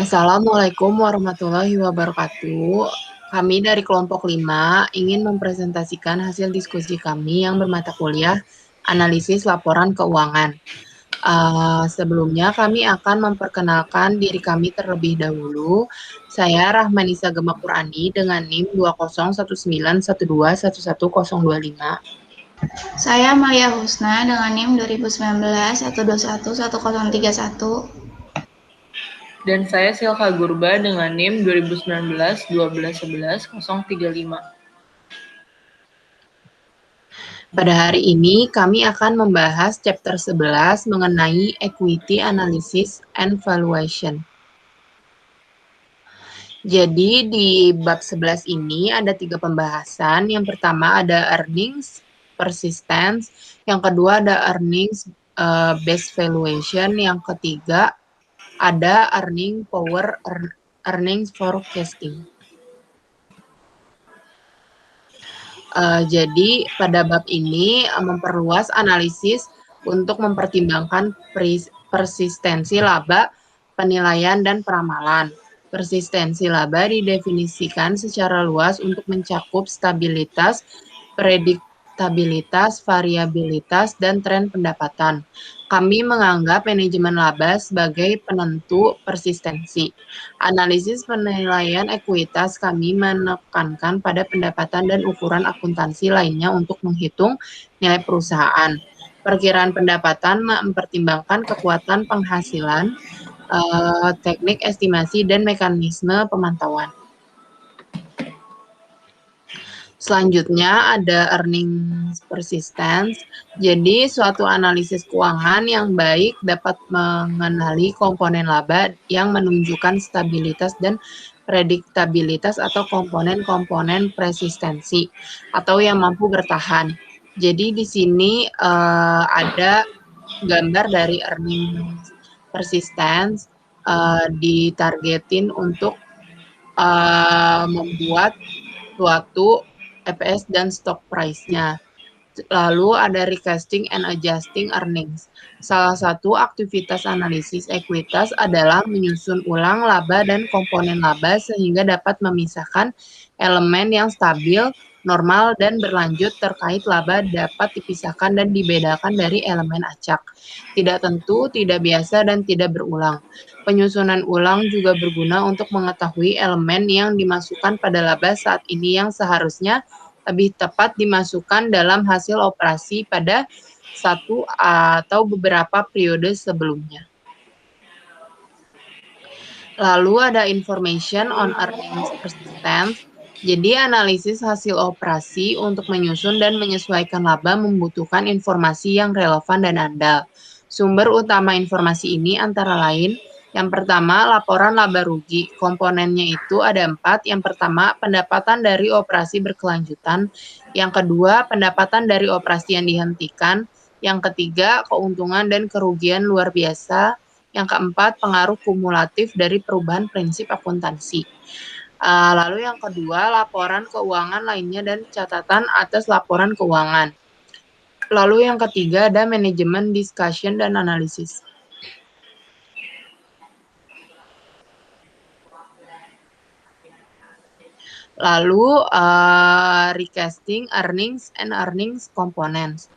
Assalamualaikum warahmatullahi wabarakatuh. Kami dari kelompok 5 ingin mempresentasikan hasil diskusi kami yang bermata kuliah analisis laporan keuangan. Sebelumnya kami akan memperkenalkan diri kami terlebih dahulu. Saya Rahmanisa Gemapurani dengan NIM 20191211025. Saya Maya Husna dengan NIM 2019 1211031. Dan saya Silka Gurba dengan NIM 2019 1211 035. Pada hari ini kami akan membahas chapter 11 mengenai equity analysis and valuation. Jadi di bab 11 ini ada 3 pembahasan. Yang pertama ada earnings persistence, yang kedua ada earnings based valuation, yang ketiga ada earnings forecasting. Jadi pada bab ini memperluas analisis untuk mempertimbangkan persistensi laba, penilaian, dan peramalan. Persistensi laba didefinisikan secara luas untuk mencakup stabilitas, prediktabilitas, variabilitas, dan tren pendapatan. Kami menganggap manajemen laba sebagai penentu persistensi. Analisis penilaian ekuitas kami menekankan pada pendapatan dan ukuran akuntansi lainnya untuk menghitung nilai perusahaan. Perkiraan pendapatan mempertimbangkan kekuatan penghasilan, teknik estimasi, dan mekanisme pemantauan. Selanjutnya ada earnings persistence. Jadi suatu analisis keuangan yang baik dapat mengenali komponen laba yang menunjukkan stabilitas dan prediktabilitas atau komponen-komponen persistensi atau yang mampu bertahan. Jadi di sini ada gambar dari earnings persistence ditargetin untuk membuat suatu EPS dan stock price-nya. Lalu ada recasting and adjusting earnings. Salah satu aktivitas analisis ekuitas adalah menyusun ulang laba dan komponen laba sehingga dapat memisahkan elemen yang stabil, normal, dan berlanjut terkait laba dapat dipisahkan dan dibedakan dari elemen acak. Tidak tentu, tidak biasa, dan tidak berulang. Penyusunan ulang juga berguna untuk mengetahui elemen yang dimasukkan pada laba saat ini yang seharusnya lebih tepat dimasukkan dalam hasil operasi pada satu atau beberapa periode sebelumnya. Lalu ada information on earnings persistence. Jadi analisis hasil operasi untuk menyusun dan menyesuaikan laba membutuhkan informasi yang relevan dan andal. Sumber utama informasi ini antara lain, yang pertama laporan laba rugi. Komponennya itu ada 4. Yang pertama pendapatan dari operasi berkelanjutan. Yang kedua pendapatan dari operasi yang dihentikan. Yang ketiga keuntungan dan kerugian luar biasa. Yang keempat, pengaruh kumulatif dari perubahan prinsip akuntansi. Lalu yang kedua, laporan keuangan lainnya dan catatan atas laporan keuangan. Lalu yang ketiga, ada manajemen discussion dan analisis. Lalu recasting earnings and earnings components.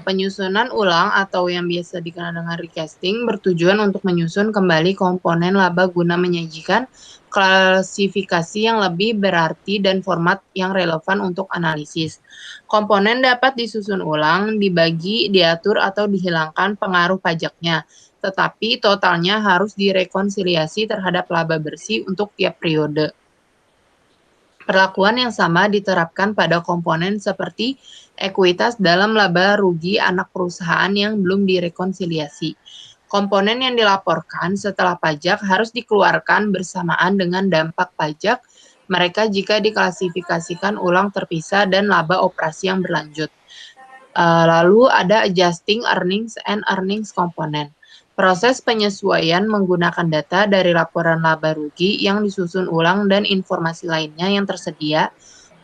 Penyusunan ulang atau yang biasa dikenal dengan recasting bertujuan untuk menyusun kembali komponen laba guna menyajikan klasifikasi yang lebih berarti dan format yang relevan untuk analisis. Komponen dapat disusun ulang, dibagi, diatur, atau dihilangkan pengaruh pajaknya, tetapi totalnya harus direkonsiliasi terhadap laba bersih untuk tiap periode. Perlakuan yang sama diterapkan pada komponen seperti ekuitas dalam laba rugi anak perusahaan yang belum direkonsiliasi. Komponen yang dilaporkan setelah pajak harus dikeluarkan bersamaan dengan dampak pajak mereka jika diklasifikasikan ulang terpisah dan laba operasi yang berlanjut. Lalu ada adjusting earnings and earnings component. Proses penyesuaian menggunakan data dari laporan laba rugi yang disusun ulang dan informasi lainnya yang tersedia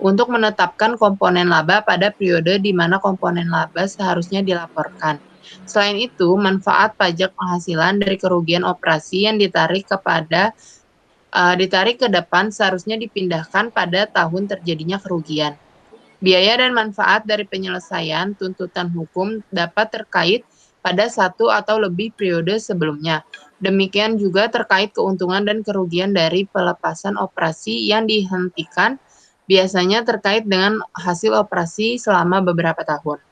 untuk menetapkan komponen laba pada periode di mana komponen laba seharusnya dilaporkan. Selain itu, manfaat pajak penghasilan dari kerugian operasi yang ditarik ke depan seharusnya dipindahkan pada tahun terjadinya kerugian. Biaya dan manfaat dari penyelesaian tuntutan hukum dapat terkait pada satu atau lebih periode sebelumnya. Demikian juga terkait keuntungan dan kerugian dari pelepasan operasi yang dihentikan, biasanya terkait dengan hasil operasi selama beberapa tahun.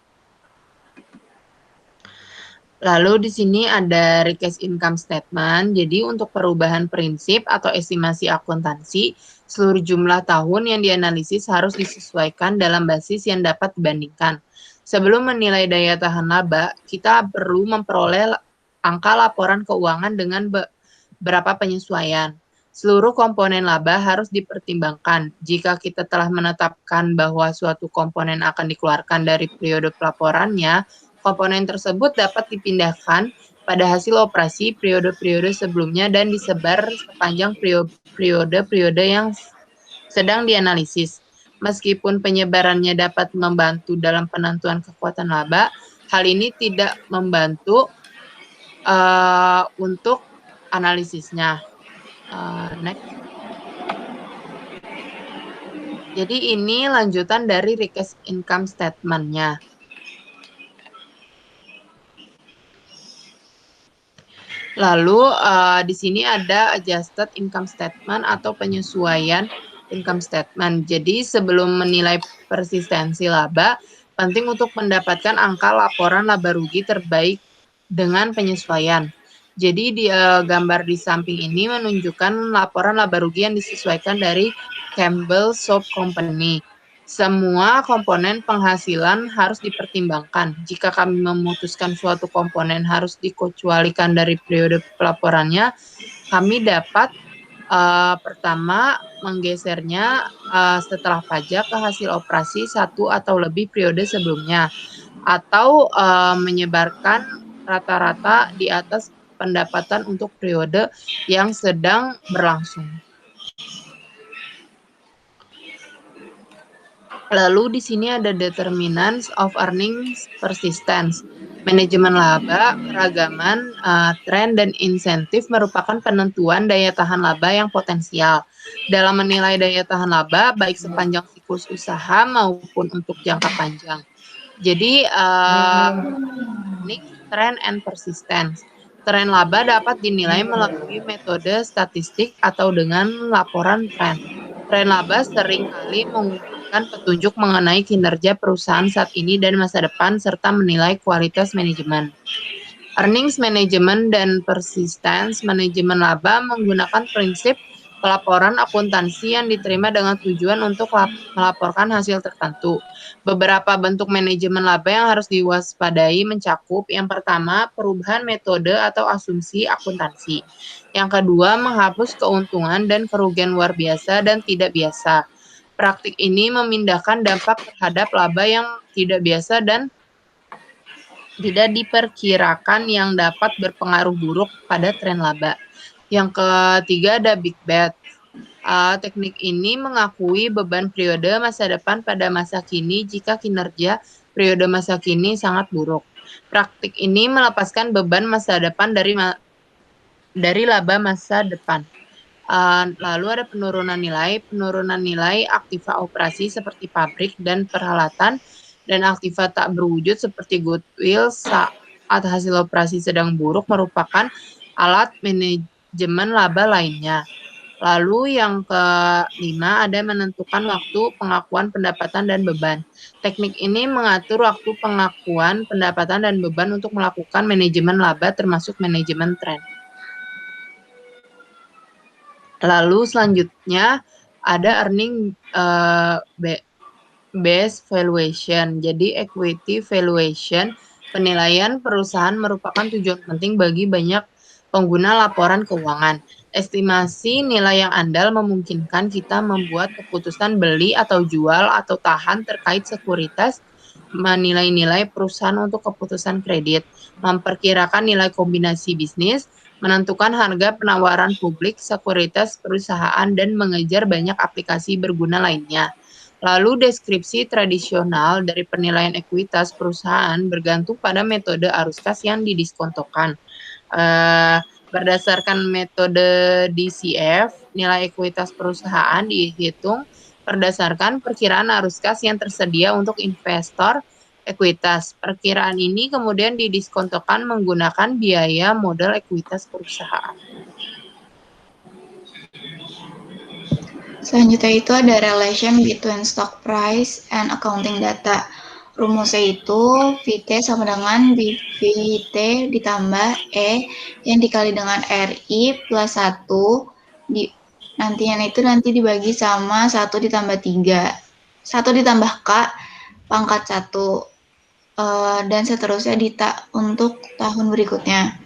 Lalu di sini ada recast income statement. Jadi untuk perubahan prinsip atau estimasi akuntansi, seluruh jumlah tahun yang dianalisis harus disesuaikan dalam basis yang dapat dibandingkan. Sebelum menilai daya tahan laba, kita perlu memperoleh angka laporan keuangan dengan beberapa penyesuaian. Seluruh komponen laba harus dipertimbangkan. Jika kita telah menetapkan bahwa suatu komponen akan dikeluarkan dari periode pelaporannya, komponen tersebut dapat dipindahkan pada hasil operasi periode-periode sebelumnya dan disebar sepanjang periode-periode yang sedang dianalisis. Meskipun penyebarannya dapat membantu dalam penentuan kekuatan laba, hal ini tidak membantu untuk analisisnya. Next. Jadi ini lanjutan dari recast income statement-nya. Lalu di sini ada adjusted income statement atau penyesuaian income statement. Jadi sebelum menilai persistensi laba, penting untuk mendapatkan angka laporan laba rugi terbaik dengan penyesuaian. Jadi di gambar di samping ini menunjukkan laporan laba rugi yang disesuaikan dari Campbell Soup Company. Semua komponen penghasilan harus dipertimbangkan. Jika kami memutuskan suatu komponen harus dikecualikan dari periode pelaporannya, kami dapat pertama menggesernya setelah pajak ke hasil operasi satu atau lebih periode sebelumnya, atau menyebarkan rata-rata di atas pendapatan untuk periode yang sedang berlangsung. Lalu di sini ada determinants of earnings persistence. Manajemen laba, keragaman, tren, dan insentif merupakan penentuan daya tahan laba yang potensial. Dalam menilai daya tahan laba, baik sepanjang siklus usaha maupun untuk jangka panjang. Jadi, trend and persistence. Tren laba dapat dinilai melalui metode statistik atau dengan laporan tren. Tren laba seringkali menggunakan petunjuk mengenai kinerja perusahaan saat ini dan masa depan serta menilai kualitas manajemen. Earnings management dan persistence manajemen laba menggunakan prinsip pelaporan akuntansi yang diterima dengan tujuan untuk melaporkan hasil tertentu. Beberapa bentuk manajemen laba yang harus diwaspadai mencakup yang pertama, perubahan metode atau asumsi akuntansi. Yang kedua, menghapus keuntungan dan kerugian luar biasa dan tidak biasa. Praktik ini memindahkan dampak terhadap laba yang tidak biasa dan tidak diperkirakan yang dapat berpengaruh buruk pada tren laba. Yang ketiga ada big bet. Teknik ini mengakui beban periode masa depan pada masa kini jika kinerja periode masa kini sangat buruk. Praktik ini melepaskan beban masa depan dari laba masa depan. Lalu ada penurunan nilai aktiva operasi seperti pabrik dan peralatan, dan aktiva tak berwujud seperti goodwill saat hasil operasi sedang buruk merupakan alat manajemen laba lainnya. Lalu yang kelima ada menentukan waktu pengakuan pendapatan dan beban. Teknik ini mengatur waktu pengakuan pendapatan dan beban untuk melakukan manajemen laba termasuk manajemen tren. Lalu selanjutnya ada earning based valuation. Jadi equity valuation, penilaian perusahaan merupakan tujuan penting bagi banyak pengguna laporan keuangan. Estimasi nilai yang andal memungkinkan kita membuat keputusan beli atau jual atau tahan terkait sekuritas, menilai-nilai perusahaan untuk keputusan kredit, memperkirakan nilai kombinasi bisnis, menentukan harga penawaran publik sekuritas perusahaan, dan mengejar banyak aplikasi berguna lainnya. Lalu deskripsi tradisional dari penilaian ekuitas perusahaan bergantung pada metode arus kas yang didiskontokan. Berdasarkan metode DCF, nilai ekuitas perusahaan dihitung berdasarkan perkiraan arus kas yang tersedia untuk investor ekuitas. Perkiraan ini kemudian didiskontokan menggunakan biaya modal ekuitas perusahaan. Selanjutnya itu ada relation between stock price and accounting data. Rumusnya itu VT sama dengan VT ditambah E yang dikali dengan RI plus 1 nanti dibagi sama 1 ditambah 3. 1 ditambah K pangkat 1 dan seterusnya untuk tahun berikutnya.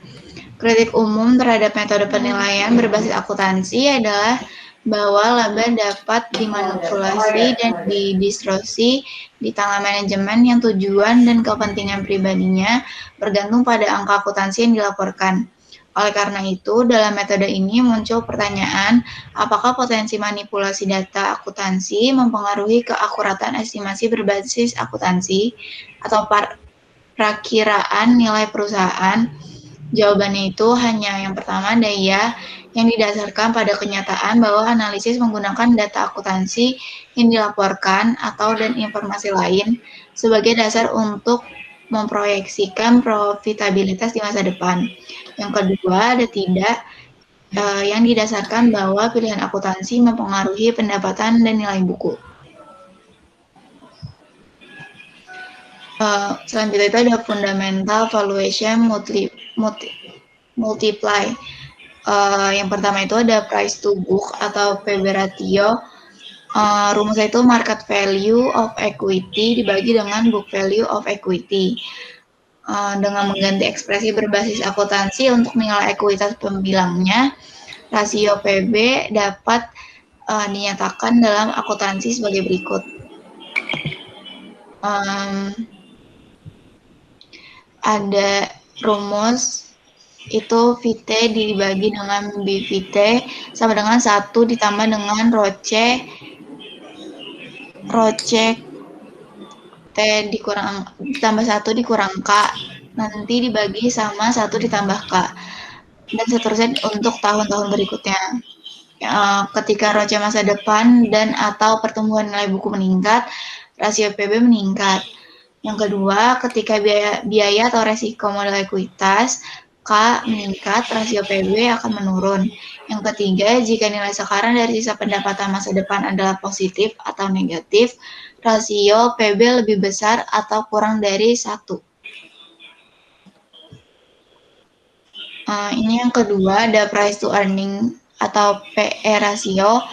Kritik umum terhadap metode penilaian berbasis akuntansi adalah bahwa laba dapat dimanipulasi dan didistorsi di tangan manajemen yang tujuan dan kepentingan pribadinya bergantung pada angka akuntansi yang dilaporkan. Oleh karena itu, dalam metode ini muncul pertanyaan, apakah potensi manipulasi data akuntansi mempengaruhi keakuratan estimasi berbasis akuntansi atau perakiraan nilai perusahaan? Jawabannya itu hanya yang pertama daya yang didasarkan pada kenyataan bahwa analisis menggunakan data akuntansi yang dilaporkan dan informasi lain sebagai dasar untuk memproyeksikan profitabilitas di masa depan. Yang kedua ada tidak yang didasarkan bahwa pilihan akuntansi mempengaruhi pendapatan dan nilai buku. Selanjutnya itu ada fundamental valuation multiply. Yang pertama itu ada price to book atau PB ratio. Rumusnya itu market value of equity dibagi dengan book value of equity. Dengan mengganti ekspresi berbasis akuntansi untuk nilai ekuitas pembilangnya, rasio PB dapat dinyatakan dalam akuntansi sebagai berikut. Ada rumus itu VT dibagi dengan BVT sama dengan 1 ditambah dengan ROCE T ditambah 1 dikurang K nanti dibagi sama 1 ditambah K dan seterusnya untuk tahun-tahun berikutnya. Ketika ROCE masa depan dan atau pertumbuhan nilai buku meningkat, rasio PB meningkat. Yang kedua, ketika biaya atau resiko modal ekuitas K meningkat, rasio PB akan menurun. Yang ketiga, jika nilai sekarang dari sisa pendapatan masa depan adalah positif atau negatif, rasio PB lebih besar atau kurang dari 1. Ini yang kedua, ada price to earning atau PE rasio.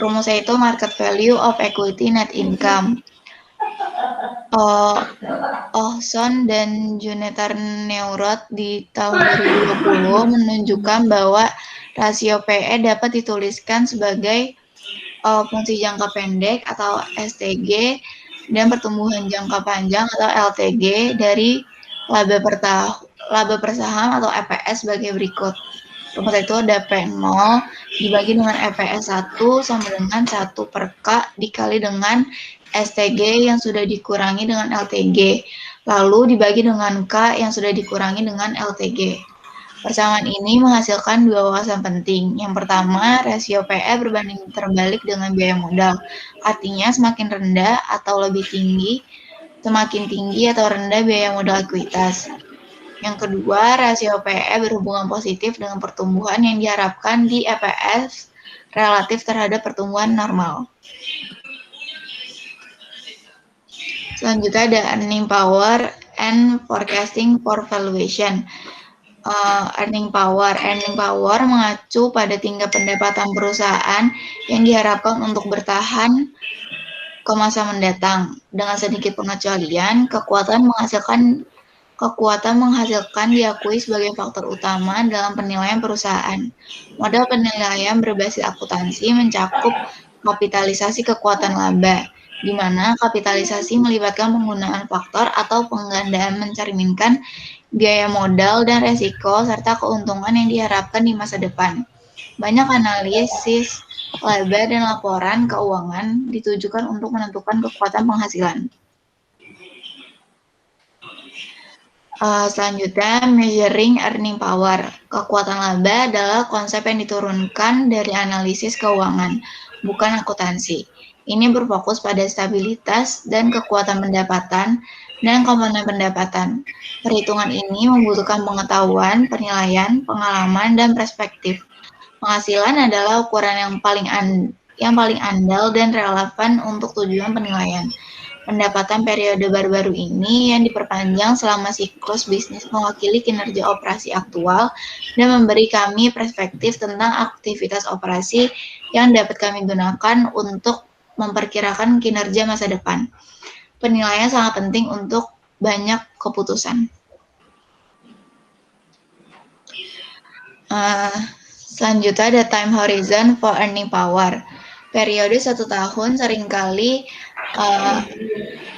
Rumusnya itu market value of equity net income. Ohson dan Junetar-Neurath di tahun 2020 menunjukkan bahwa rasio PE dapat dituliskan sebagai fungsi jangka pendek atau STG dan pertumbuhan jangka panjang atau LTG dari laba per saham atau EPS sebagai berikut. Rumus itu ada P0 dibagi dengan EPS 1 sama dengan 1 per K dikali dengan STG yang sudah dikurangi dengan LTG, lalu dibagi dengan K yang sudah dikurangi dengan LTG. Persamaan ini menghasilkan dua wawasan penting. Yang pertama, rasio PE berbanding terbalik dengan biaya modal. Artinya semakin rendah atau lebih tinggi, semakin tinggi atau rendah biaya modal ekuitas. Yang kedua, rasio PE berhubungan positif dengan pertumbuhan yang diharapkan di EPS relatif terhadap pertumbuhan normal. Selanjutnya ada earning power and forecasting for valuation. Earning power mengacu pada tingkat pendapatan perusahaan yang diharapkan untuk bertahan ke masa mendatang. Dengan sedikit pengecualian, kekuatan menghasilkan diakui sebagai faktor utama dalam penilaian perusahaan. Model penilaian berbasis akuntansi mencakup kapitalisasi kekuatan laba, di mana kapitalisasi melibatkan penggunaan faktor atau penggandaan mencerminkan biaya modal dan resiko serta keuntungan yang diharapkan di masa depan. Banyak analisis Laba dan laporan keuangan ditujukan untuk menentukan kekuatan penghasilan. Selanjutnya, measuring earning power. Kekuatan laba adalah konsep yang diturunkan dari analisis keuangan, bukan akuntansi. Ini berfokus pada stabilitas dan kekuatan pendapatan dan komponen pendapatan. Perhitungan ini membutuhkan pengetahuan, penilaian, pengalaman, dan perspektif. Penghasilan adalah ukuran yang paling andal dan relevan untuk tujuan penilaian. Pendapatan periode baru-baru ini yang diperpanjang selama siklus bisnis mewakili kinerja operasi aktual dan memberi kami perspektif tentang aktivitas operasi yang dapat kami gunakan untuk memperkirakan kinerja masa depan. Penilaian sangat penting untuk banyak keputusan. Selanjutnya ada time horizon for earning power. Periode 1 tahun seringkali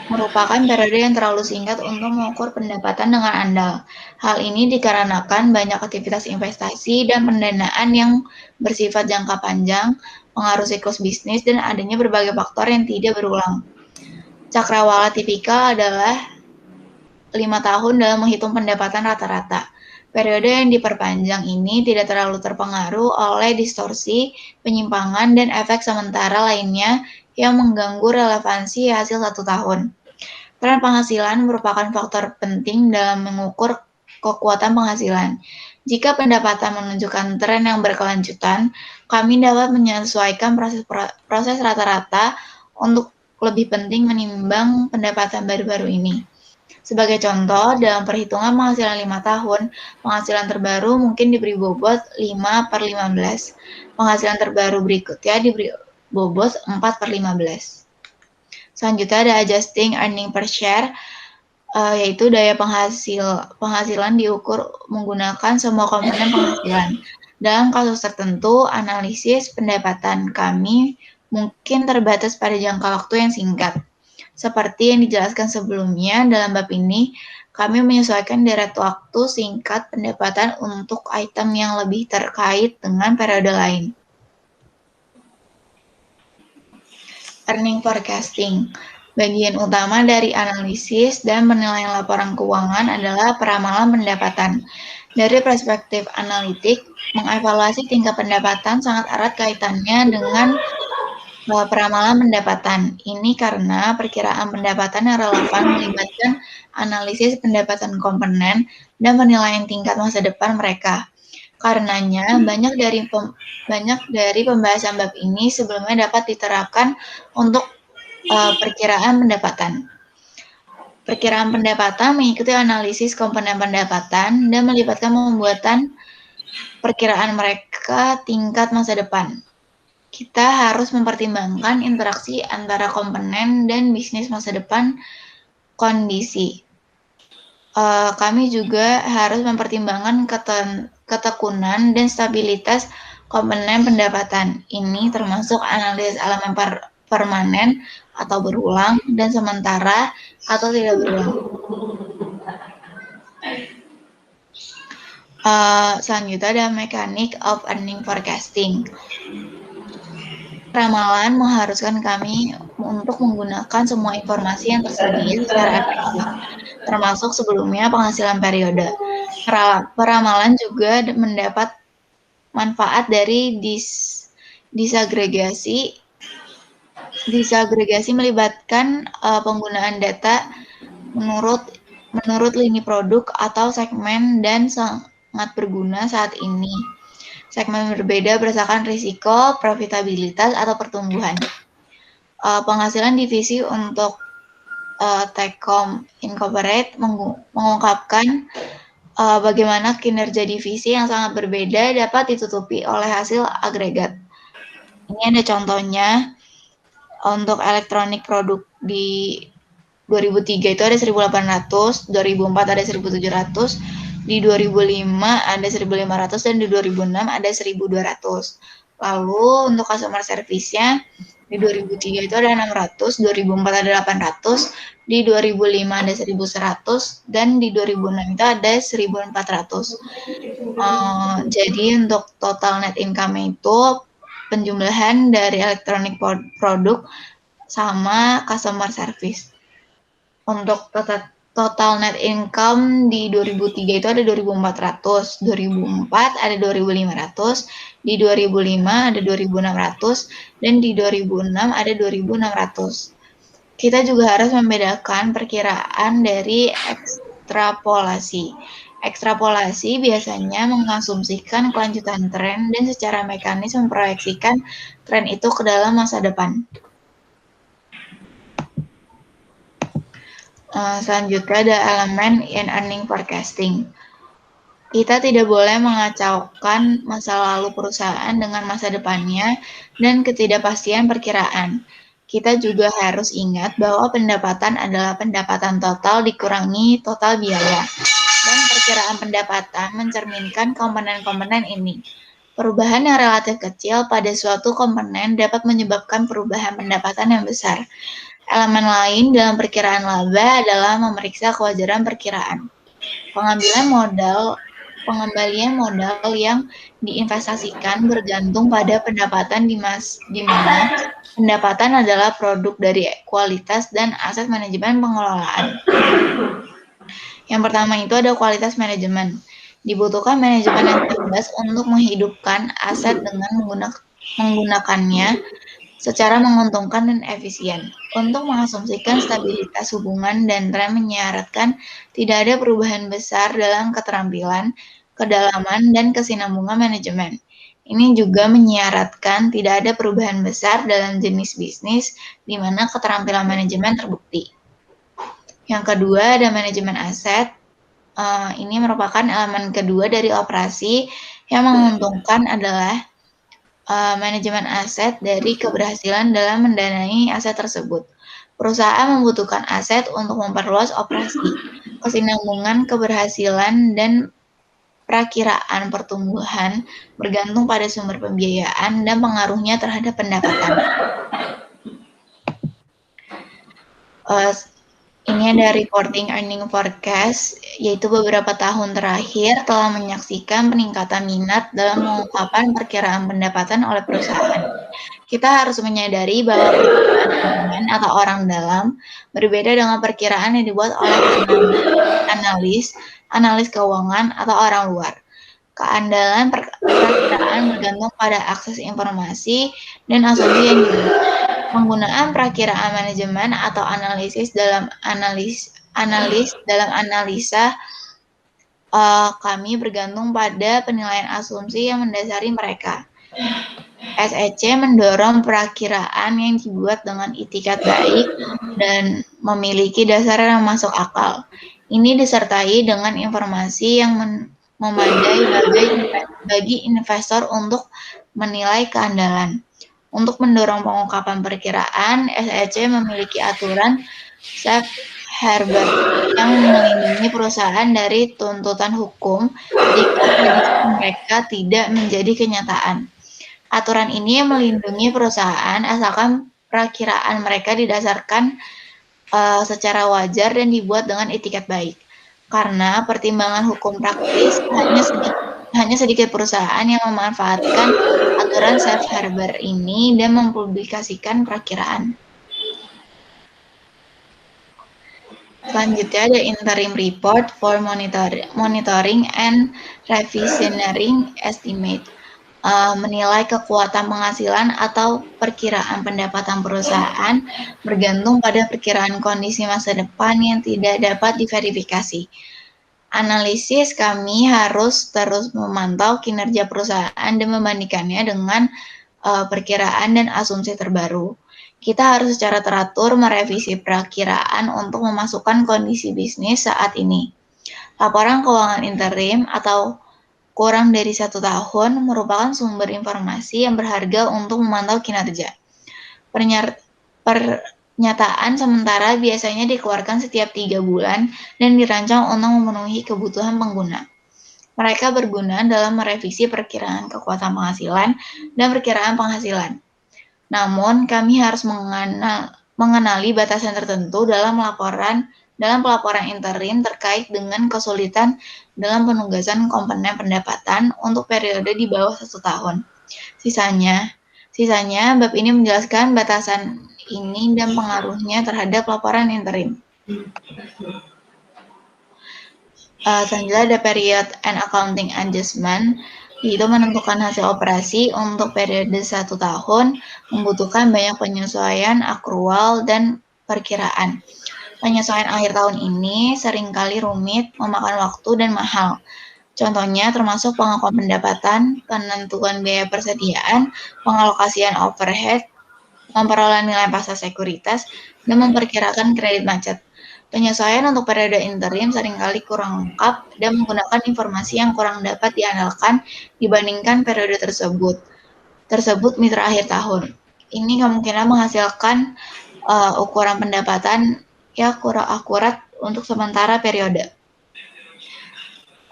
merupakan periode yang terlalu singkat untuk mengukur pendapatan dengan andal. Hal ini dikarenakan banyak aktivitas investasi dan pendanaan yang bersifat jangka panjang, pengaruh siklus bisnis, dan adanya berbagai faktor yang tidak berulang. Cakrawala tipikal adalah 5 tahun dalam menghitung pendapatan rata-rata. Periode yang diperpanjang ini tidak terlalu terpengaruh oleh distorsi, penyimpangan, dan efek sementara lainnya yang mengganggu relevansi hasil 1 tahun. Tren penghasilan merupakan faktor penting dalam mengukur kekuatan penghasilan. Jika pendapatan menunjukkan tren yang berkelanjutan, kami dapat menyesuaikan proses rata-rata untuk lebih penting menimbang pendapatan baru-baru ini. Sebagai contoh, dalam perhitungan penghasilan 5 tahun, penghasilan terbaru mungkin diberi bobot 5/15. Penghasilan terbaru berikutnya diberi bobot 4/15. Selanjutnya ada adjusting earning per share, yaitu daya penghasilan diukur menggunakan semua komponen penghasilan. Dalam kasus tertentu, analisis pendapatan kami mungkin terbatas pada jangka waktu yang singkat. Seperti yang dijelaskan sebelumnya, dalam bab ini, kami menyesuaikan deret waktu singkat pendapatan untuk item yang lebih terkait dengan periode lain. Earning forecasting. Bagian utama dari analisis dan penilaian laporan keuangan adalah peramalan pendapatan. Dari perspektif analitik, mengevaluasi tingkat pendapatan sangat erat kaitannya dengan peramalan pendapatan. Ini karena perkiraan pendapatan yang relevan melibatkan analisis pendapatan komponen dan penilaian tingkat masa depan mereka. Karenanya, banyak dari pembahasan bab ini sebelumnya dapat diterapkan untuk perkiraan pendapatan. Perkiraan pendapatan mengikuti analisis komponen pendapatan dan melibatkan pembuatan perkiraan mereka tingkat masa depan. Kita harus mempertimbangkan interaksi antara komponen dan bisnis masa depan kondisi. Kami juga harus mempertimbangkan ketekunan dan stabilitas komponen pendapatan. Ini termasuk analisis elemen permanen atau berulang dan sementara atau tidak berulang. Selanjutnya ada mechanic of earning forecasting. Ramalan mengharuskan kami untuk menggunakan semua informasi yang tersedia secara efektif, termasuk sebelumnya penghasilan periode. Peramalan juga mendapat manfaat dari disagregasi. Disagregasi melibatkan penggunaan data menurut lini produk atau segmen dan sangat berguna saat ini. Segmen berbeda berdasarkan risiko, profitabilitas, atau pertumbuhan. Penghasilan divisi untuk Techcom Incorporate mengungkapkan bagaimana kinerja divisi yang sangat berbeda dapat ditutupi oleh hasil agregat. Ini ada contohnya. Untuk elektronik produk di 2003 itu ada 1.800, 2004 ada 1.700, di 2005 ada 1.500, dan di 2006 ada 1.200. Lalu untuk customer service-nya di 2003 itu ada 600, 2004 ada 800, di 2005 ada 1.100, dan di 2006 itu ada 1.400. Jadi untuk total net income itu penjumlahan dari elektronik produk sama customer service. Untuk total net income di 2003 itu ada 2.400, 2004 ada 2.500, di 2005 ada 2.600, dan di 2006 ada 2.600. Kita juga harus membedakan perkiraan dari ekstrapolasi. Ekstrapolasi biasanya mengasumsikan kelanjutan tren dan secara mekanis memproyeksikan tren itu ke dalam masa depan. Selanjutnya ada elemen in earning forecasting. Kita tidak boleh mengacaukan masa lalu perusahaan dengan masa depannya dan ketidakpastian perkiraan. Kita juga harus ingat bahwa pendapatan adalah pendapatan total dikurangi total biaya, dan perkiraan pendapatan mencerminkan komponen-komponen ini. Perubahan yang relatif kecil pada suatu komponen dapat menyebabkan perubahan pendapatan yang besar. Elemen lain dalam perkiraan laba adalah memeriksa kewajaran perkiraan. Pengembalian modal yang diinvestasikan bergantung pada pendapatan di mana pendapatan adalah produk dari kualitas dan aset manajemen pengelolaan. Yang pertama itu ada kualitas manajemen. Dibutuhkan manajemen yang cerdas untuk menghidupkan aset dengan menggunakannya secara menguntungkan dan efisien. Untuk mengasumsikan stabilitas hubungan dan tren menyarankan tidak ada perubahan besar dalam keterampilan, kedalaman, dan kesinambungan manajemen. Ini juga menyarankan tidak ada perubahan besar dalam jenis bisnis di mana keterampilan manajemen terbukti. Yang kedua ada manajemen aset. Ini merupakan elemen kedua dari operasi yang menguntungkan adalah manajemen aset dari keberhasilan dalam mendanai aset tersebut. Perusahaan membutuhkan aset untuk memperluas operasi, kesinambungan keberhasilan dan perakiraan pertumbuhan bergantung pada sumber pembiayaan dan pengaruhnya terhadap pendapatan. Ini ada reporting earning forecast, yaitu beberapa tahun terakhir telah menyaksikan peningkatan minat dalam mengungkapkan perkiraan pendapatan oleh perusahaan. Kita harus menyadari bahwa perkiraan atau orang dalam berbeda dengan perkiraan yang dibuat oleh analis keuangan atau orang luar. Keandalan perkiraan bergantung pada akses informasi dan asumsi yang dibuat. Penggunaan perakiraan manajemen atau analisis dalam analisa kami bergantung pada penilaian asumsi yang mendasari mereka. SEC mendorong perakiraan yang dibuat dengan itikat baik dan memiliki dasar yang masuk akal. Ini disertai dengan informasi yang memadai bagi investor untuk menilai keandalan. Untuk mendorong pengungkapan perkiraan, SEC memiliki aturan safe harbor yang melindungi perusahaan dari tuntutan hukum jika prediksi mereka tidak menjadi kenyataan. Aturan ini melindungi perusahaan asalkan perakiraan mereka didasarkan secara wajar dan dibuat dengan itikat baik. Karena pertimbangan hukum praktis hanya sedikit perusahaan yang memanfaatkan aturan safe harbor ini dan mempublikasikan perakiraan. Selanjutnya ada interim report for monitoring and revisioning estimate. Menilai kekuatan penghasilan atau perkiraan pendapatan perusahaan bergantung pada perkiraan kondisi masa depan yang tidak dapat diverifikasi. Analisis kami harus terus memantau kinerja perusahaan dan membandingkannya dengan perkiraan dan asumsi terbaru. Kita harus secara teratur merevisi perakiraan untuk memasukkan kondisi bisnis saat ini. Laporan keuangan interim atau kurang dari 1 tahun merupakan sumber informasi yang berharga untuk memantau kinerja. Pernyataan sementara biasanya dikeluarkan setiap 3 bulan dan dirancang untuk memenuhi kebutuhan pengguna. Mereka berguna dalam merevisi perkiraan kekuatan penghasilan dan perkiraan penghasilan. Namun, kami harus mengenali batasan tertentu dalam pelaporan interim terkait dengan kesulitan dalam penugasan komponen pendapatan untuk periode di bawah 1 tahun. Sisanya, Sisanya, bab ini menjelaskan batasan ini dan pengaruhnya terhadap laporan interim. Selanjutnya ada period and accounting adjustment, yaitu menentukan hasil operasi untuk periode 1 tahun, membutuhkan banyak penyesuaian akrual dan perkiraan. Penyesuaian akhir tahun ini seringkali rumit, memakan waktu, dan mahal. Contohnya termasuk pengakuan pendapatan, penentuan biaya persediaan, pengalokasian overhead, memperoleh nilai pasar sekuritas, dan memperkirakan kredit macet. Penyesuaian untuk periode interim seringkali kurang lengkap dan menggunakan informasi yang kurang dapat diandalkan dibandingkan periode tersebut mitra akhir tahun. Ini kemungkinan menghasilkan ukuran pendapatan yang kurang akurat untuk sementara periode.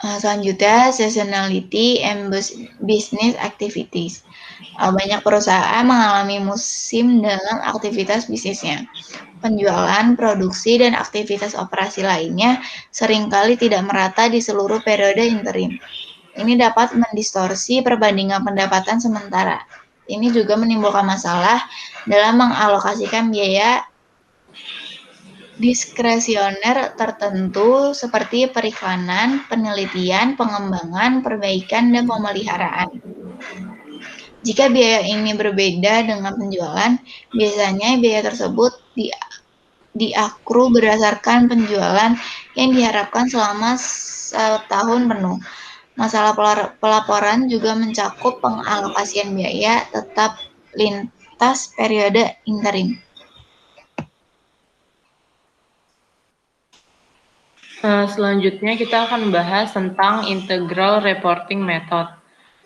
Selanjutnya, seasonality and business activities. Banyak perusahaan mengalami musim dalam aktivitas bisnisnya. Penjualan, produksi, dan aktivitas operasi lainnya seringkali tidak merata di seluruh periode interim. Ini dapat mendistorsi perbandingan pendapatan sementara. Ini juga menimbulkan masalah dalam mengalokasikan biaya diskresioner tertentu seperti periklanan, penelitian, pengembangan, perbaikan, dan pemeliharaan. Jika biaya ini berbeda dengan penjualan, biasanya biaya tersebut diakru berdasarkan penjualan yang diharapkan selama setahun penuh. Masalah pelaporan juga mencakup pengalokasian biaya tetap lintas periode interim. Selanjutnya kita akan membahas tentang integral reporting method.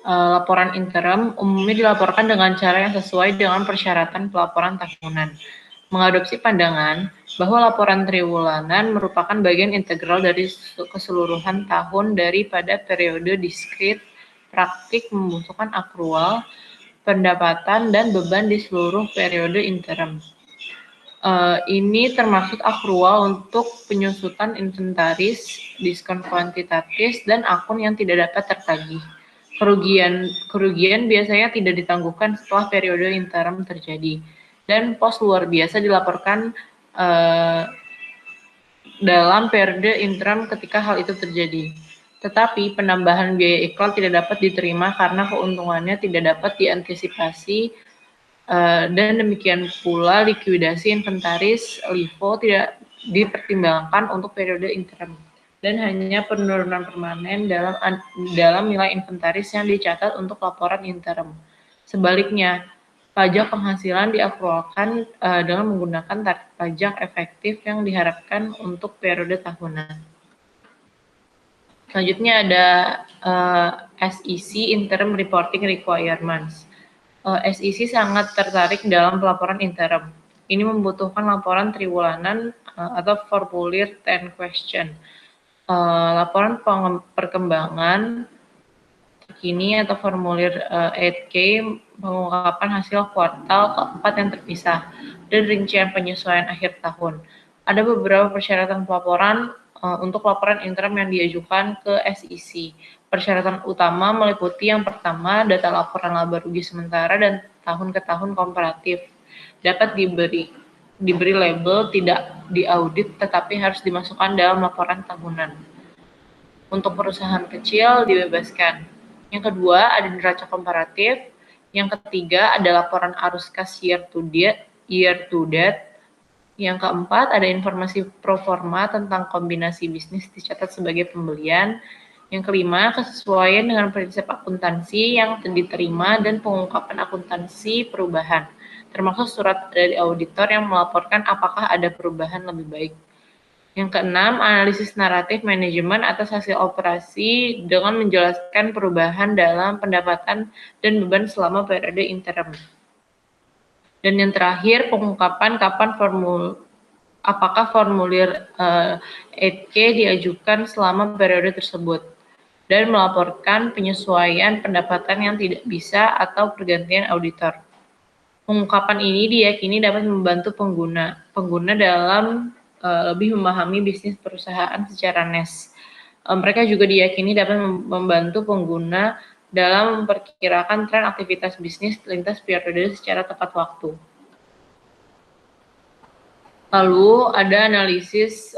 Laporan interim umumnya dilaporkan dengan cara yang sesuai dengan persyaratan pelaporan tahunan. Mengadopsi pandangan bahwa laporan triwulanan merupakan bagian integral dari keseluruhan tahun daripada periode diskrit, praktik membutuhkan akrual, pendapatan, dan beban di seluruh periode interim. Ini termasuk akrual untuk penyusutan inventaris, diskon kuantitatif, dan akun yang tidak dapat tertagih. Kerugian biasanya tidak ditangguhkan setelah periode interim terjadi, dan pos luar biasa dilaporkan dalam periode interim ketika hal itu terjadi. Tetapi penambahan biaya iklan tidak dapat diterima karena keuntungannya tidak dapat diantisipasi, dan demikian pula likuidasi inventaris LIFO tidak dipertimbangkan untuk periode interim, dan hanya penurunan permanen dalam nilai inventaris yang dicatat untuk laporan interim. Sebaliknya, pajak penghasilan diakrualkan dengan menggunakan tarif pajak efektif yang diharapkan untuk periode tahunan. Selanjutnya ada SEC Interim Reporting Requirements. SEC sangat tertarik dalam pelaporan interim. Ini membutuhkan laporan triwulanan atau formulir 10 question. Laporan perkembangan terkini atau formulir 8K mengungkapkan hasil kuartal keempat yang terpisah dan rincian penyesuaian akhir tahun. Ada beberapa persyaratan pelaporan untuk laporan interim yang diajukan ke SEC. Persyaratan utama meliputi yang pertama, data laporan laba rugi sementara dan tahun ke tahun komparatif dapat diberi label tidak diaudit tetapi harus dimasukkan dalam laporan tahunan. Untuk perusahaan kecil dibebaskan. Yang kedua ada neraca komparatif. Yang ketiga ada laporan arus kas year to date. Yang keempat ada informasi pro forma tentang kombinasi bisnis dicatat sebagai pembelian. Yang kelima, kesesuaian dengan prinsip akuntansi yang diterima dan pengungkapan akuntansi perubahan, termasuk surat dari auditor yang melaporkan apakah ada perubahan lebih baik. Yang keenam, analisis naratif manajemen atas hasil operasi dengan menjelaskan perubahan dalam pendapatan dan beban selama periode interim. Dan yang terakhir, pengungkapan apakah formulir 8K diajukan selama periode tersebut, dan melaporkan penyesuaian pendapatan yang tidak bisa atau pergantian auditor. Pengungkapan ini diyakini dapat membantu pengguna dalam lebih memahami bisnis perusahaan secara NES. Mereka juga diyakini dapat membantu pengguna dalam memperkirakan tren aktivitas bisnis lintas periode secara tepat waktu. Lalu ada analisis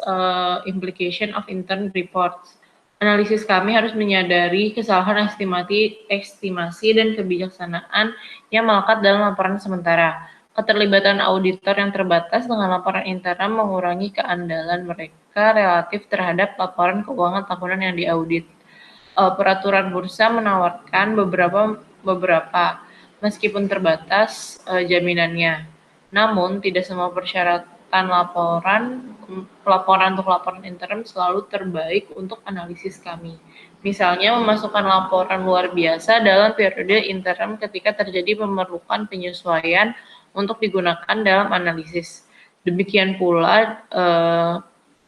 implication of intern reports. Analisis kami harus menyadari kesalahan estimasi dan kebijaksanaan yang melekat dalam laporan sementara. Keterlibatan auditor yang terbatas dengan laporan intern mengurangi keandalan mereka relatif terhadap laporan keuangan tahunan yang diaudit. Peraturan bursa menawarkan beberapa meskipun terbatas jaminannya. Namun tidak semua persyaratan laporan untuk laporan intern selalu terbaik untuk analisis kami. Misalnya memasukkan laporan luar biasa dalam periode interim ketika terjadi memerlukan penyesuaian untuk digunakan dalam analisis. Demikian pula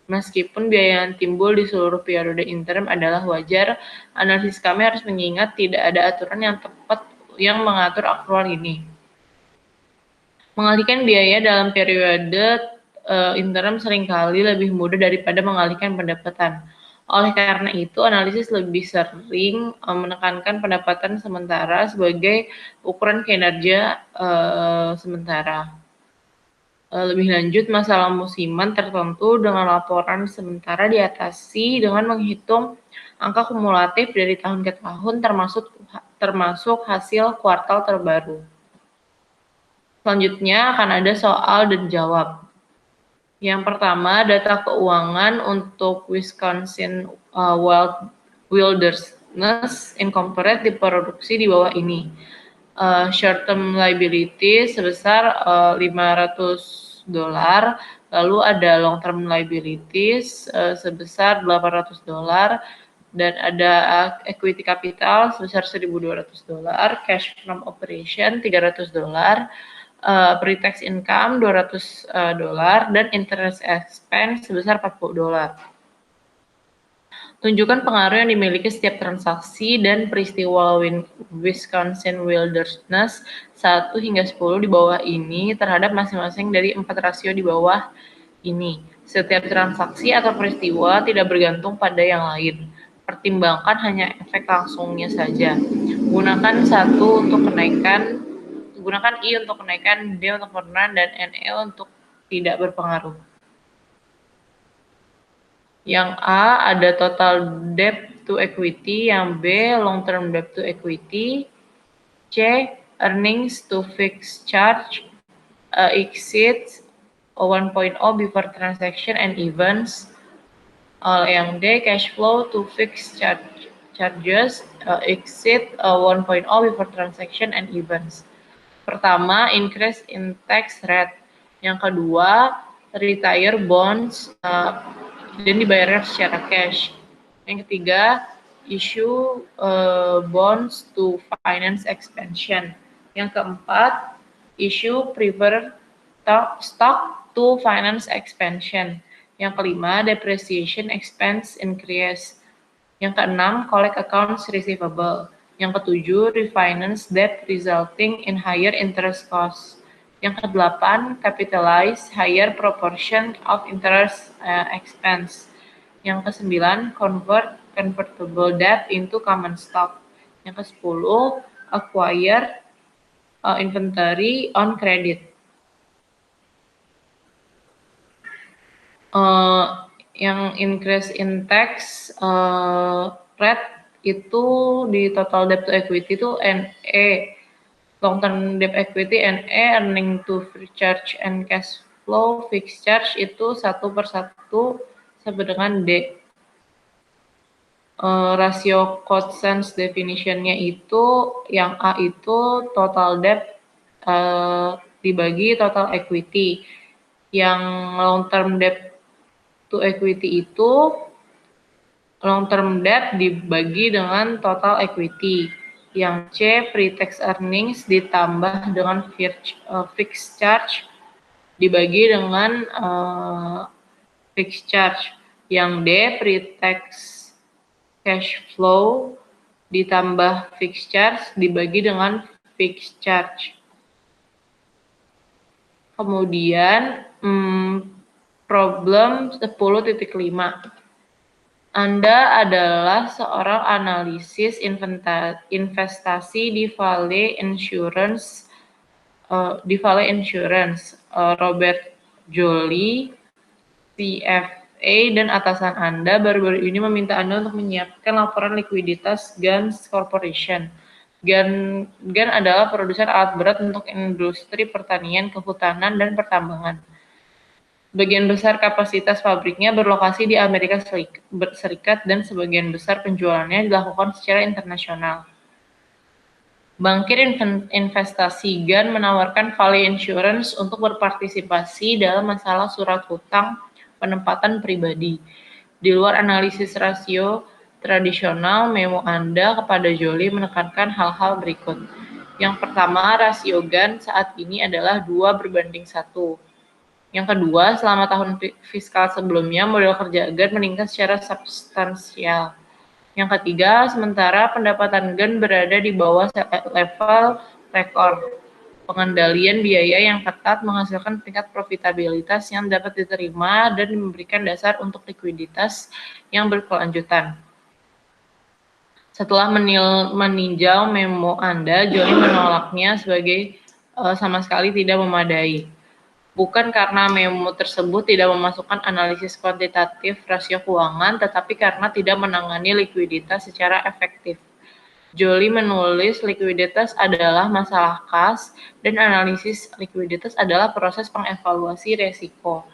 meskipun biaya yang timbul di seluruh periode interim adalah wajar, analisis kami harus mengingat tidak ada aturan yang tepat yang mengatur akrual ini. Mengalihkan biaya dalam periode interim seringkali lebih mudah daripada mengalihkan pendapatan. Oleh karena itu, analisis lebih sering menekankan pendapatan sementara sebagai ukuran kinerja sementara. Lebih lanjut, masalah musiman tertentu dengan laporan sementara diatasi dengan menghitung angka kumulatif dari tahun ke tahun termasuk hasil kuartal terbaru. Selanjutnya akan ada soal dan jawab. Yang pertama, data keuangan untuk Wisconsin Wilderness Incorporated diproduksi di bawah ini. Short term liability sebesar $500, lalu ada long term liabilities sebesar $800, dan ada equity capital sebesar $1.200, cash from operation $300, pre-tax income $200, dan interest expense sebesar $40. Tunjukkan pengaruh yang dimiliki setiap transaksi dan peristiwa Wisconsin Wilderness 1 hingga 10 di bawah ini terhadap masing-masing dari 4 rasio di bawah ini. Setiap transaksi atau peristiwa tidak bergantung pada yang lain. Pertimbangkan hanya efek langsungnya saja. Gunakan I untuk kenaikan, D untuk penurunan, dan NE untuk tidak berpengaruh. Yang A ada total debt to equity, yang B long term debt to equity, C earnings to fixed charge exceeds 1.0 before transaction and events, yang D cash flow to fixed charges exceed 1.0 before transaction and events. Pertama, increase in tax rate. Yang kedua, retire bonds dan dibayarnya secara cash. Yang ketiga, issue bonds to finance expansion. Yang keempat, issue preferred stock to finance expansion. Yang kelima, depreciation expense increase. Yang keenam, collect accounts receivable. Yang ketujuh, refinance debt resulting in higher interest costs. Yang kedelapan, capitalize higher proportion of interest expense. Yang kesembilan, convertible debt into common stock. Yang kesepuluh, acquire inventory on credit. Yang increase in tax rate itu di total debt to equity itu NE, long term debt equity NE, earning to free charge and cash flow fixed charge itu 1/1 sama dengan D. Rasio quotient definition-nya itu yang A itu total debt dibagi total equity. Yang long term debt to equity itu long term debt dibagi dengan total equity. Yang C pre-tax earnings ditambah dengan fixed charge dibagi dengan fixed charge. Yang D pre-tax cash flow ditambah fixed charge dibagi dengan fixed charge. Kemudian problem 10.5. Anda adalah seorang analisis investasi di Valley Insurance, Robert Joly, CFA, dan atasan Anda baru-baru ini meminta Anda untuk menyiapkan laporan likuiditas GANS Corporation. GAN adalah produsen alat berat untuk industri pertanian, kehutanan, dan pertambangan. Bagian besar kapasitas pabriknya berlokasi di Amerika Serikat dan sebagian besar penjualannya dilakukan secara internasional. Bankir investasi GAN menawarkan Valley Insurance untuk berpartisipasi dalam masalah surat hutang penempatan pribadi. Di luar analisis rasio tradisional, memo Anda kepada Joly menekankan hal-hal berikut. Yang pertama, rasio GAN saat ini adalah 2:1. Yang kedua, selama tahun fiskal sebelumnya, modal kerja GAN meningkat secara substansial. Yang ketiga, sementara pendapatan GAN berada di bawah level rekor. Pengendalian biaya yang ketat menghasilkan tingkat profitabilitas yang dapat diterima dan memberikan dasar untuk likuiditas yang berkelanjutan. Setelah meninjau memo Anda, Joly menolaknya sebagai sama sekali tidak memadai. Bukan karena memo tersebut tidak memasukkan analisis kuantitatif rasio keuangan, tetapi karena tidak menangani likuiditas secara efektif. Joly menulis likuiditas adalah masalah kas dan analisis likuiditas adalah proses pengevaluasi resiko.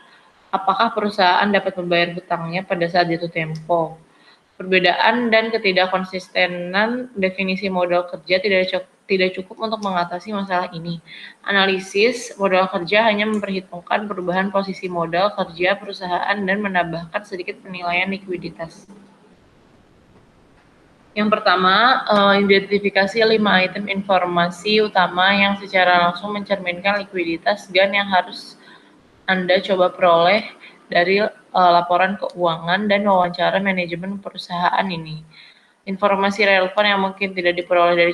Apakah perusahaan dapat membayar hutangnya pada saat jatuh tempo? Perbedaan dan ketidakkonsistenan definisi modal kerja tidak cukup untuk mengatasi masalah ini. Analisis modal kerja hanya memperhitungkan perubahan posisi modal kerja perusahaan dan menambahkan sedikit penilaian likuiditas. Yang pertama, identifikasi 5 item informasi utama yang secara langsung mencerminkan likuiditas GAN yang harus Anda coba peroleh dari laporan keuangan dan wawancara manajemen perusahaan ini. Informasi relevan yang mungkin tidak diperoleh dari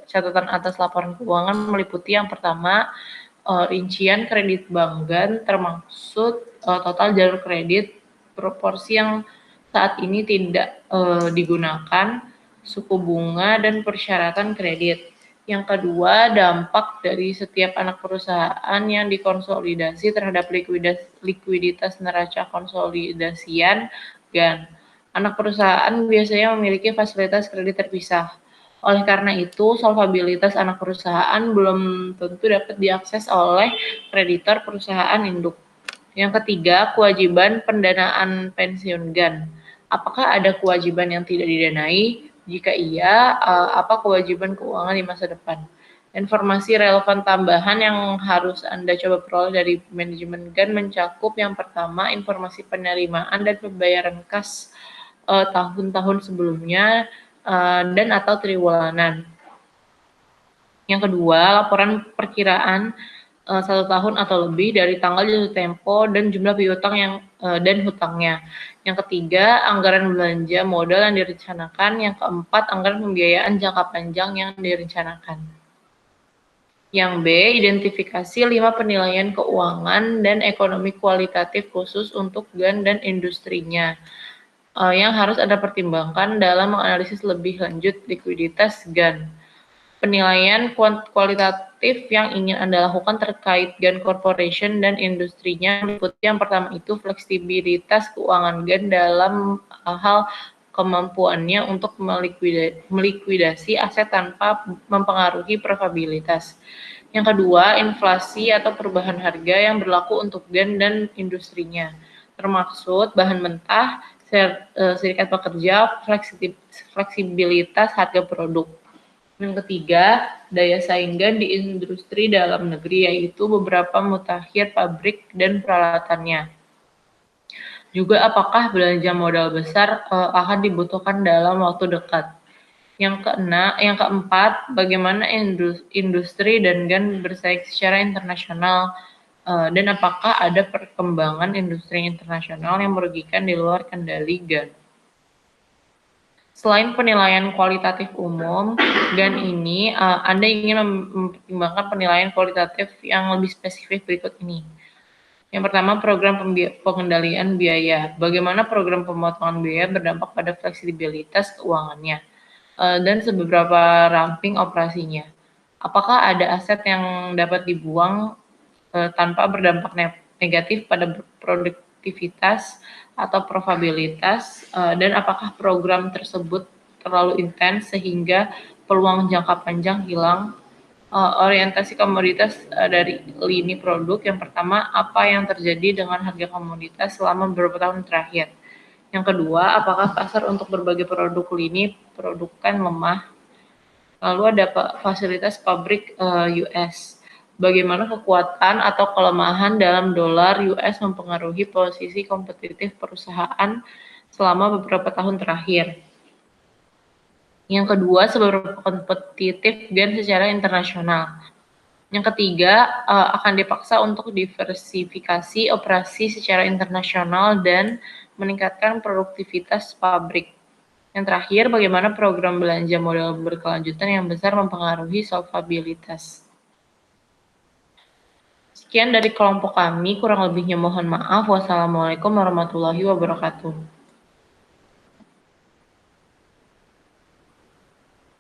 catatan atas laporan keuangan meliputi yang pertama, rincian kredit bank GAN termaksud total jalur kredit, proporsi yang saat ini tidak digunakan, suku bunga, dan persyaratan kredit. Yang kedua, dampak dari setiap anak perusahaan yang dikonsolidasi terhadap likuiditas neraca konsolidasian GAN. Anak perusahaan biasanya memiliki fasilitas kredit terpisah. Oleh karena itu, solvabilitas anak perusahaan belum tentu dapat diakses oleh kreditor perusahaan induk. Yang ketiga, kewajiban pendanaan pensiun GAN. Apakah ada kewajiban yang tidak didanai? Jika iya, apa kewajiban keuangan di masa depan? Informasi relevan tambahan yang harus Anda coba peroleh dari manajemen GAN mencakup yang pertama, informasi penerimaan dan pembayaran kas tahun-tahun sebelumnya dan atau triwulanan. Yang kedua, laporan perkiraan 1 tahun atau lebih dari tanggal jatuh tempo dan jumlah piutang dan hutangnya. Yang ketiga, anggaran belanja modal yang direncanakan. Yang keempat, anggaran pembiayaan jangka panjang yang direncanakan. Yang B, identifikasi 5 penilaian keuangan dan ekonomi kualitatif khusus untuk GAN dan industrinya yang harus Anda pertimbangkan dalam menganalisis lebih lanjut likuiditas GAN. Penilaian kualitatif yang ingin Anda lakukan terkait GAN Corporation dan industrinya meliputi yang pertama itu fleksibilitas keuangan GAN dalam hal kemampuannya untuk melikuidasi aset tanpa mempengaruhi profitabilitas. Yang kedua, inflasi atau perubahan harga yang berlaku untuk GAN dan industrinya, termaksud bahan mentah, serikat pekerja, fleksibilitas harga produk. Yang ketiga, daya saing GAN di industri dalam negeri, yaitu beberapa mutakhir pabrik dan peralatannya. Juga apakah belanja modal besar akan dibutuhkan dalam waktu dekat. Yang keempat, bagaimana industri dan GAN bersaing secara internasional dan apakah ada perkembangan industri internasional yang merugikan di luar kendali GAN. Selain penilaian kualitatif umum, GAN ini, Anda ingin mempertimbangkan penilaian kualitatif yang lebih spesifik berikut ini. Yang pertama, program pengendalian biaya. Bagaimana program pemotongan biaya berdampak pada fleksibilitas keuangannya dan seberapa ramping operasinya. Apakah ada aset yang dapat dibuang tanpa berdampak negatif pada produktivitas atau probabilitas, dan apakah program tersebut terlalu intens sehingga peluang jangka panjang hilang. Orientasi komoditas dari lini produk. Yang pertama, apa yang terjadi dengan harga komoditas selama beberapa tahun terakhir. Yang kedua, apakah pasar untuk berbagai produk lini produkan lemah. Lalu ada fasilitas pabrik US. Bagaimana kekuatan atau kelemahan dalam dolar US mempengaruhi posisi kompetitif perusahaan selama beberapa tahun terakhir. Yang kedua, seberapa kompetitif GAN secara internasional. Yang ketiga, akan dipaksa untuk diversifikasi operasi secara internasional dan meningkatkan produktivitas pabrik. Yang terakhir, bagaimana program belanja modal berkelanjutan yang besar mempengaruhi solvabilitas. Sekian dari kelompok kami, kurang lebihnya mohon maaf. Wassalamualaikum warahmatullahi wabarakatuh.